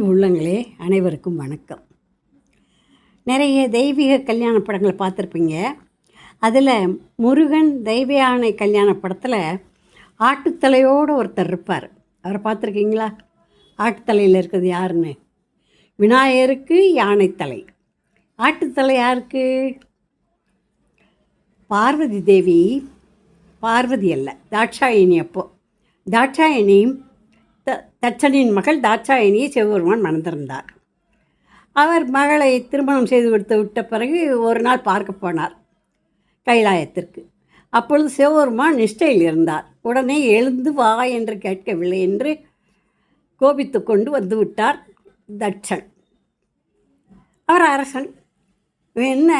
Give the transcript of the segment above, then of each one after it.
உள்ளங்களே அனைவருக்கும் வணக்கம். நிறைய தெய்வீக கல்யாண படங்களை பார்த்துருப்பீங்க. அதில் முருகன் தெய்வ யானை கல்யாண படத்தில் ஆட்டுத்தலையோடு ஒருத்தர் இருப்பார். அவரை பார்த்துருக்கீங்களா? ஆட்டுத்தலையில் இருக்கிறது யாருன்னு? விநாயகருக்கு யானைத்தலை. ஆட்டுத்தலை யாருக்கு? பார்வதி தேவி. பார்வதி அல்ல, தாட்சாயினி. அப்போது தாட்சாயினி தட்சனின் மகள் தாட்சாயினியை சிவபெருமான் மணந்திருந்தார். அவர் மகளை திருமணம் செய்து கொடுத்து விட்ட பிறகு ஒரு நாள் பார்க்க போனார் கைலாயத்திற்கு. அப்பொழுது சிவபெருமான் நிஷ்டையில் இருந்தார். உடனே எழுந்து வா என்று கேட்கவில்லை என்று கோபித்து கொண்டு வந்து விட்டார் தட்சன். அவர் அரசன், என்ன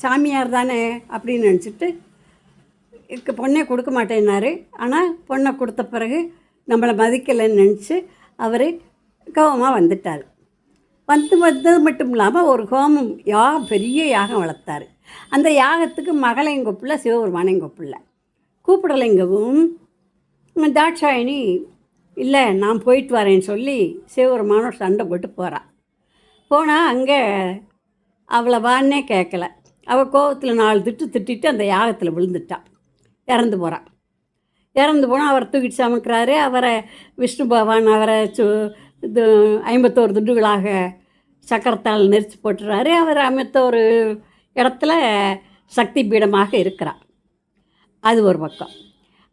சாமியார் தானே அப்படின்னு நினச்சிட்டு பொண்ணை கொடுக்க மாட்டேன்னாரு. ஆனால் பொண்ணை கொடுத்த பிறகு நம்மளை மதிக்கலைன்னு நினச்சி அவர் கோபமாக வந்துட்டார். வந்தது மட்டும் இல்லாமல் ஒரு ஹோமம் யாகம், பெரிய யாகம் வளர்த்தார். அந்த யாகத்துக்கு மகளையும் கூப்பிடல, சிவபெருமானையும் கூப்பிடல. கூப்பிடலைங்கவும் தாட்சாயினி இல்லை நான் போயிட்டு வரேன்னு சொல்லி சிவபெருமானோட சண்டை போட்டு போகிறாள். போனால் அங்கே அவளை வான்னே கேட்கல. அவள் கோபத்தில் 4 திட்டிட்டு அந்த யாகத்தில் விழுந்துட்டான். இறந்து போகிறான். இறந்து போனால் அவர் தூக்கிட்டு சமைக்கிறாரு. அவரை விஷ்ணு பகவான் அவரை இது 51 துண்டுகளாக சக்கரத்தால் நெரிச்சு போட்டுறாரு. அவர் அமைத்த ஒரு இடத்துல சக்தி பீடமாக இருக்கிறார். அது ஒரு பக்கம்.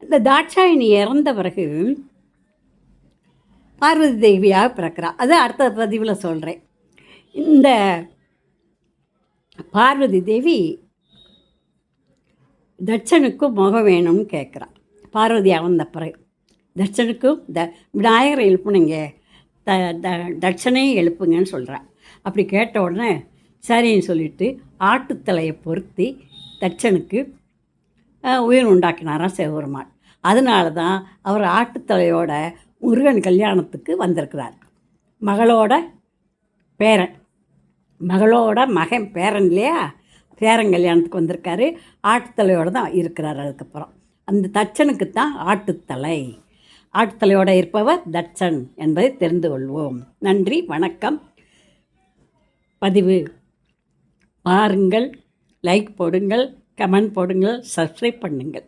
இந்த தாட்சாயினி இறந்த பிறகு பார்வதி தேவியாக பிறக்கிறார். அது அடுத்த பதிவில் சொல்கிறேன். இந்த பார்வதி தேவி தட்சனுக்கும் முகம் வேணும்னு கேட்குறான். பார்வதி வந்த பிறகு தட்சனுக்கும் விநாயகரை எழுப்புனீங்க, தட்சனையும் எழுப்புங்கன்னு சொல்கிறான். அப்படி கேட்ட உடனே சரின்னு சொல்லிவிட்டு ஆட்டுத்தலையை பொருத்தி தட்சனுக்கு உயிர் உண்டாக்கினாராம் சிவபெருமான். அதனால தான் அவர் ஆட்டுத்தலையோட முருகன் கல்யாணத்துக்கு வந்திருக்கிறார். மகளோட பேரன், மகளோட மகன் பேரன் இல்லையா, பேரன் கல்யாணத்துக்கு வந்திருக்காரு. ஆட்டுத்தலையோடு தான் இருக்கிறார். அதுக்கப்புறம் அந்த தட்சனுக்கு தான் ஆட்டுத்தலை. ஆட்டுத்தலையோடு இருப்பவர் தட்சன் என்பதை தெரிந்து கொள்வோம். நன்றி, வணக்கம். பதிவு பாருங்கள், லைக் போடுங்கள், கமெண்ட் போடுங்கள், சப்ஸ்கிரைப் பண்ணுங்கள்.